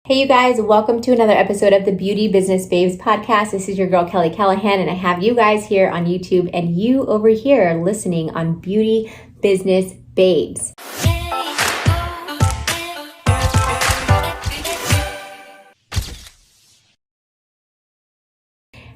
Hey you guys, welcome to another episode of the Beauty Business Babes podcast. This is your girl Kelly Callaghan, and I have you guys here on YouTube and you over here listening on Beauty Business Babes.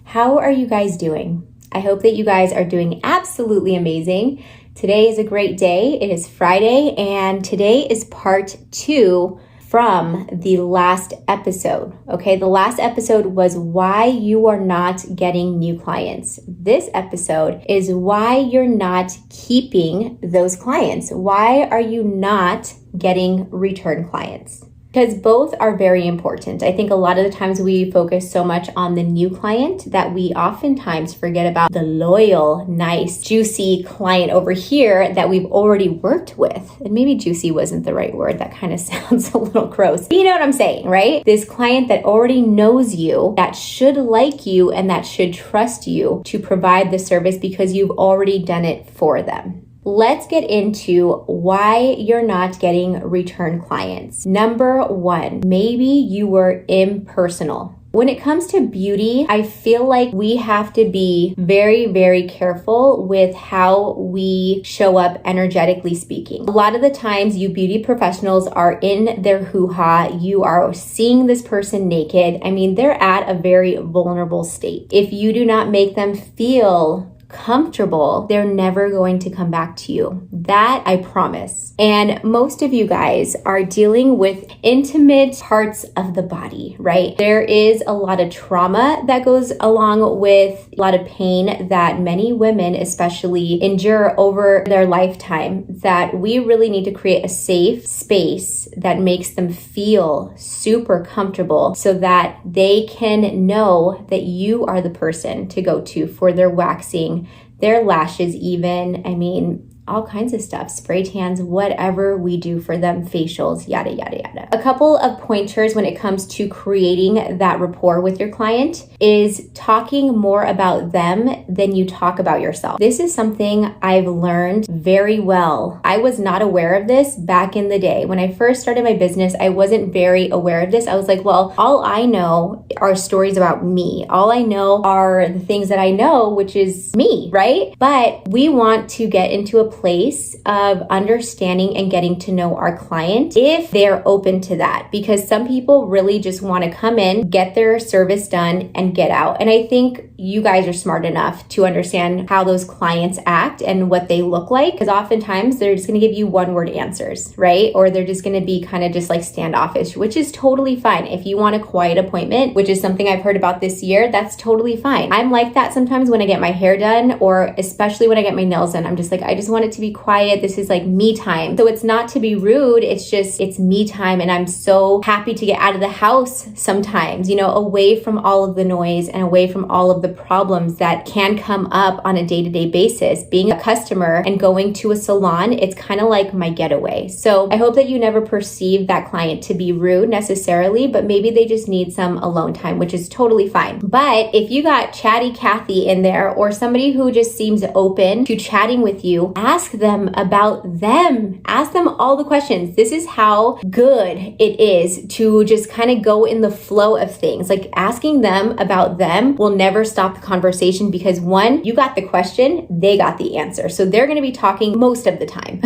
How are you guys doing? I hope that you guys are doing absolutely amazing. Today is a great day. It is Friday, and today is part 2 from the last episode. Okay, the last episode was why you are not getting new clients. This episode is why you're not keeping those clients. Why are you not getting return clients? Because both are very important. I think a lot of the times we focus so much on the new client that we oftentimes forget about the loyal, nice, juicy client over here that we've already worked with. And maybe juicy wasn't the right word. That kind of sounds a little gross. But you know what I'm saying, right? This client that already knows you, that should like you, and that should trust you to provide the service because you've already done it for them. Let's get into why you're not getting return clients. Number 1, maybe you were impersonal. When it comes to beauty, I feel like we have to be very, very careful with how we show up energetically speaking. A lot of the times you beauty professionals are in their hoo-ha. You are seeing this person naked. I mean, they're at a very vulnerable state. If you do not make them feel comfortable, they're never going to come back to you. That I promise. And most of you guys are dealing with intimate parts of the body, right? There is a lot of trauma that goes along with a lot of pain that many women especially endure over their lifetime, that we really need to create a safe space that makes them feel super comfortable so that they can know that you are the person to go to for their waxing, their lashes even, I mean, all kinds of stuff, spray tans, whatever we do for them, facials, yada, yada, yada. A couple of pointers when it comes to creating that rapport with your client is talking more about them than you talk about yourself. This is something I've learned very well. I was not aware of this back in the day. When I first started my business, I wasn't very aware of this. I was like, well, all I know are stories about me. All I know are the things that I know, which is me, right? But we want to get into a place of understanding and getting to know our client if they're open to that, because some people really just want to come in, get their service done, and get out. And I think you guys are smart enough to understand how those clients act and what they look like, because oftentimes they're just going to give you one-word answers, right? Or they're just going to be kind of just like standoffish, which is totally fine. If you want a quiet appointment, which is something I've heard about this year, that's totally fine. I'm like that sometimes when I get my hair done, or especially when I get my nails done. I'm just like, I just want it to be quiet. This is like me time. So it's not to be rude. It's me time. And I'm so happy to get out of the house sometimes, away from all of the noise and away from all of the problems that can come up on a day-to-day basis. Being a customer and going to a salon, it's kind of like my getaway. So I hope that you never perceive that client to be rude necessarily, but maybe they just need some alone time, which is totally fine. But if you got chatty Kathy in there, or somebody who just seems open to chatting with you, ask them about them. Ask them all the questions. This is how good it is to just kind of go in the flow of things. Like asking them about them will never stop the conversation, because one, you got the question, they got the answer. So they're going to be talking most of the time.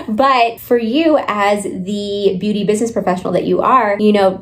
But for you as the beauty business professional that you are,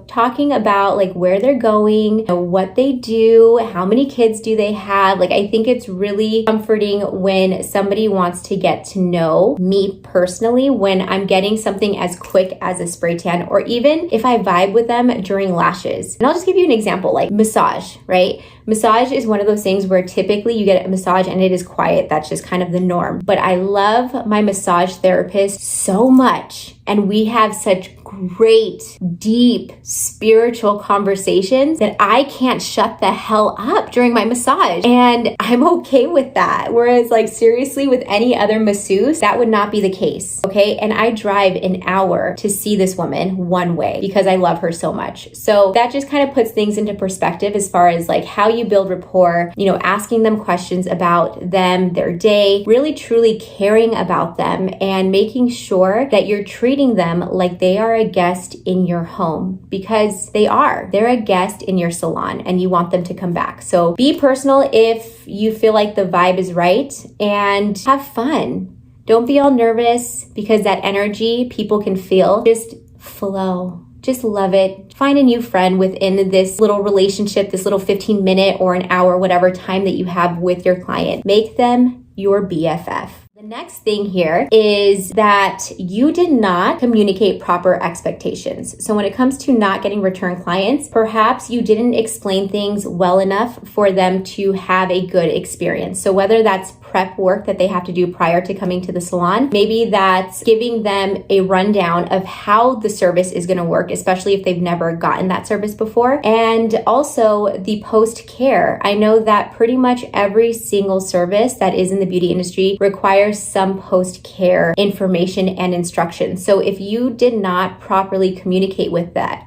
talking about like where they're going, what they do, how many kids do they have. Like, I think it's really comforting when somebody wants to get to know me personally, when I'm getting something as quick as a spray tan, or even if I vibe with them during lashes. And I'll just give you an example, like massage, right? Massage is one of those things where typically you get a massage and it is quiet. That's just kind of the norm. But I love my massage therapist so much. And we have such great, deep, spiritual conversations that I can't shut the hell up during my massage. And I'm okay with that. Whereas like seriously with any other masseuse, that would not be the case. Okay. And I drive an hour to see this woman one way because I love her so much. So that just kind of puts things into perspective as far as like how you build rapport, asking them questions about them, their day, really truly caring about them and making sure that you're treating treating them like they are a guest in your home, because they are. They're a guest in your salon and you want them to come back. So be personal if you feel like the vibe is right, and have fun. Don't be all nervous, because that energy people can feel. Just flow. Just love it. Find a new friend within this little relationship, this little 15-minute or an hour, whatever time that you have with your client. Make them your BFF. The next thing here is that you did not communicate proper expectations. So when it comes to not getting return clients, perhaps you didn't explain things well enough for them to have a good experience. So whether that's prep work that they have to do prior to coming to the salon, maybe that's giving them a rundown of how the service is going to work, especially if they've never gotten that service before. And also the post-care. I know that pretty much every single service that is in the beauty industry requires some post-care information and instruction. So if you did not properly communicate with that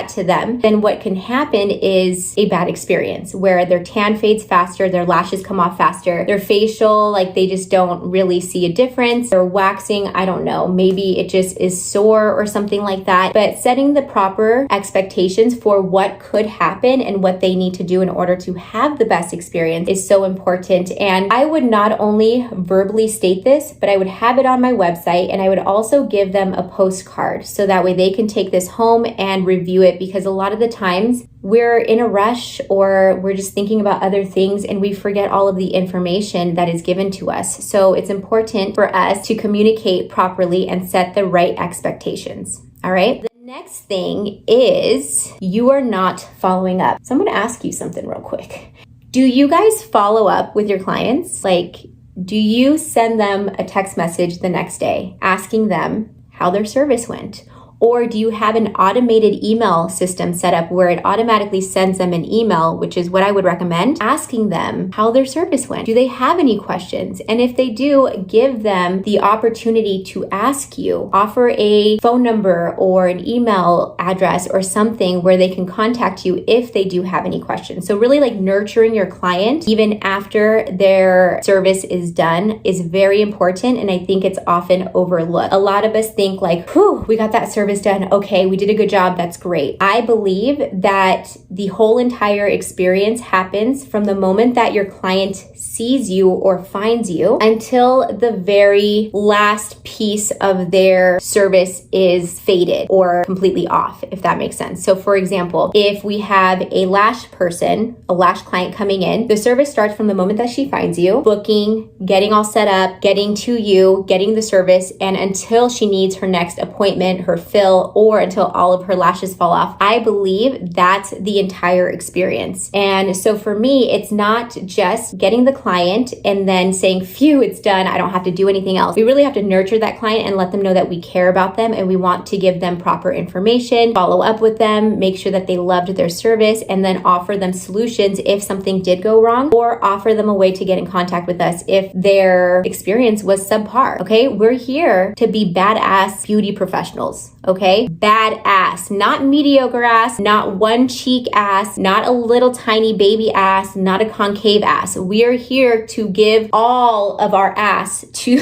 to them, then what can happen is a bad experience where their tan fades faster, their lashes come off faster, their facial, like they just don't really see a difference. They're waxing, I don't know, maybe it just is sore or something like that. But setting the proper expectations for what could happen and what they need to do in order to have the best experience is so important. And I would not only verbally state this, but I would have it on my website, and I would also give them a postcard so that way they can take this home and review it, because a lot of the times we're in a rush or we're just thinking about other things and we forget all of the information that is given to us. So it's important for us to communicate properly and set the right expectations. All right. The next thing is you are not following up. So I'm going to ask you something real quick. Do you guys follow up with your clients? Like, do you send them a text message the next day asking them how their service went? Or do you have an automated email system set up where it automatically sends them an email, which is what I would recommend, asking them how their service went? Do they have any questions? And if they do, give them the opportunity to ask you. Offer a phone number or an email address or something where they can contact you if they do have any questions. So really like nurturing your client even after their service is done is very important. And I think it's often overlooked. A lot of us think like, whew, we got that service done. Okay, we did a good job. That's great. I believe that the whole entire experience happens from the moment that your client sees you or finds you until the very last piece of their service is faded or completely off, if that makes sense. So for example, if we have a lash person, a lash client coming in, the service starts from the moment that she finds you, booking, getting all set up, getting to you, getting the service, and until she needs her next appointment, her fill, or until all of her lashes fall off. I believe that's the entire experience. And so for me, it's not just getting the client and then saying, phew, it's done, I don't have to do anything else. We really have to nurture that client and let them know that we care about them and we want to give them proper information, follow up with them, make sure that they loved their service, and then offer them solutions if something did go wrong, or offer them a way to get in contact with us if their experience was subpar. Okay, we're here to be badass beauty professionals. Okay, badass, not mediocre ass, not one cheek ass, not a little tiny baby ass, not a concave ass. We are here to give all of our ass to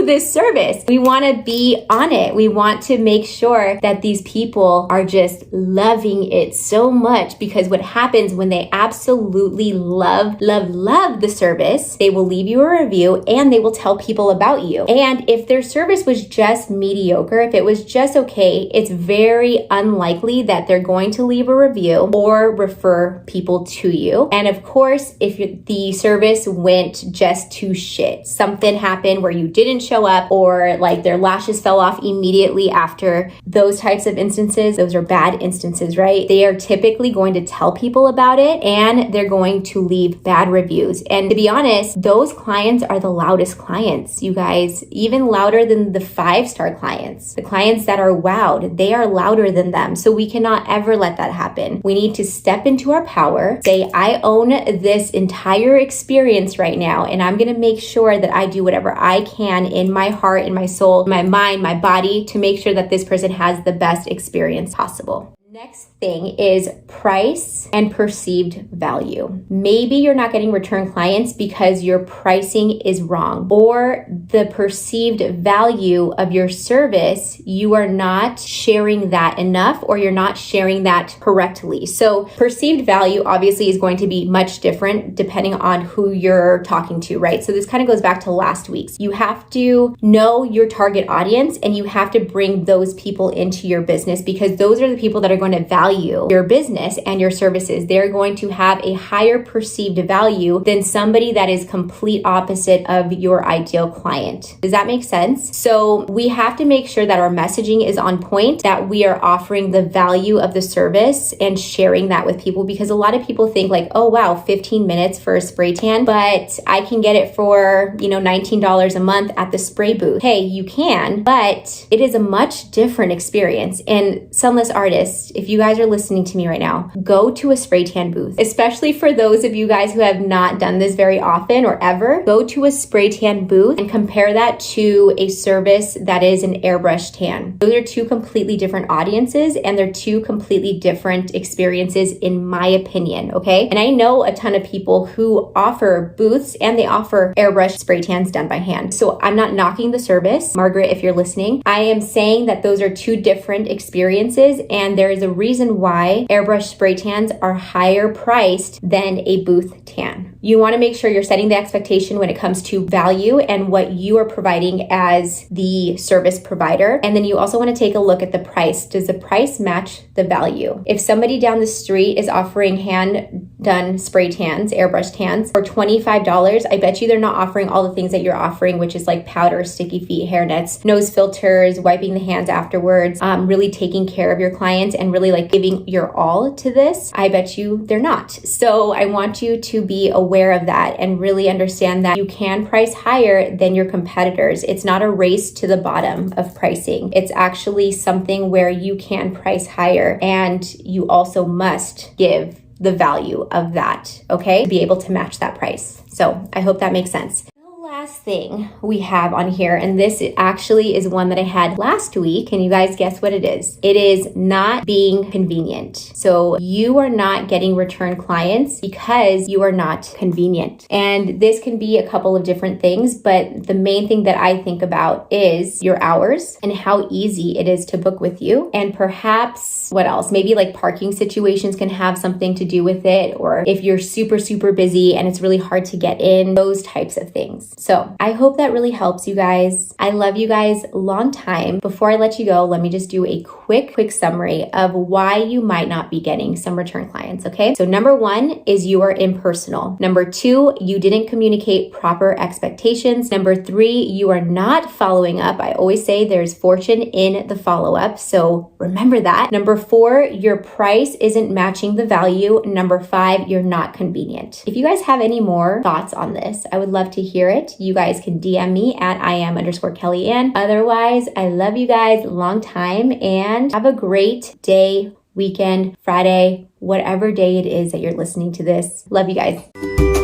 this service. We want to be on it. We want to make sure that these people are just loving it so much, because what happens when they absolutely love the service, they will leave you a review and they will tell people about you. And if their service was just mediocre, if it was just okay, it's very unlikely that they're going to leave a review or refer people to you. And of course, if the service went just to shit, something happened where you didn't show up, or like their lashes fell off immediately after, those types of instances, those are bad instances, right? They are typically going to tell people about it and they're going to leave bad reviews. And to be honest, those clients are the loudest clients, you guys, even louder than the 5-star clients. The clients that are wowed, they are louder than them. So we cannot ever let that happen. We need to step into our power, say, I own this entire experience right now, and I'm going to make sure that I do whatever I can in my heart, in my soul, my mind, my body, to make sure that this person has the best experience possible. Next thing is price and perceived value. Maybe you're not getting return clients because your pricing is wrong, or the perceived value of your service, you are not sharing that enough, or you're not sharing that correctly. So perceived value obviously is going to be much different depending on who you're talking to, right? So this kind of goes back to last week's. You have to know your target audience and you have to bring those people into your business, because those are the people that are going to value your business and your services. They're going to have a higher perceived value than somebody that is complete opposite of your ideal client. Does that make sense? So we have to make sure that our messaging is on point, that we are offering the value of the service and sharing that with people, because a lot of people think like, oh wow, 15 minutes for a spray tan, but I can get it for, $19 a month at the spray booth. Hey, you can, but it is a much different experience. And Sunless Artists, if you guys are listening to me right now, go to a spray tan booth, especially for those of you guys who have not done this very often or ever. Go to a spray tan booth and compare that to a service that is an airbrush tan. Those are two completely different audiences and they're two completely different experiences in my opinion, okay? And I know a ton of people who offer booths and they offer airbrush spray tans done by hand. So I'm not knocking the service. Margaret, if you're listening, I am saying that those are two different experiences, and there is a reason why airbrush spray tans are higher priced than a booth tan. You want to make sure you're setting the expectation when it comes to value and what you are providing as the service provider. And then you also want to take a look at the price. Does the price match the value? If somebody down the street is offering hand done spray tans, airbrush tans for $25, I bet you they're not offering all the things that you're offering, which is like powder, sticky feet, hair nets, nose filters, wiping the hands afterwards, really taking care of your clients and really like giving your all to this. I bet you they're not. So I want you to be aware of that and really understand that you can price higher than your competitors. It's not a race to the bottom of pricing. It's actually something where you can price higher, and you also must give the value of that, okay? To be able to match that price. So I hope that makes sense. Last thing we have on here, and this actually is one that I had last week, and you guys guess what it is? It is not being convenient. So you are not getting return clients because you are not convenient. And this can be a couple of different things, but the main thing that I think about is your hours and how easy it is to book with you. And perhaps what else? Maybe like parking situations can have something to do with it, or if you're super, super busy and it's really hard to get in, those types of things. So I hope that really helps you guys. I love you guys long time. Before I let you go, let me just do a quick summary of why you might not be getting some return clients, okay? So number one is you are impersonal. Number two, you didn't communicate proper expectations. Number three, you are not following up. I always say there's fortune in the follow-up, so remember that. Number four, your price isn't matching the value. Number five, you're not convenient. If you guys have any more thoughts on this, I would love to hear it. You guys can DM me at Iam_Kellyann. Otherwise, I love you guys long time, and have a great day, weekend, Friday, whatever day it is that you're listening to this. Love you guys.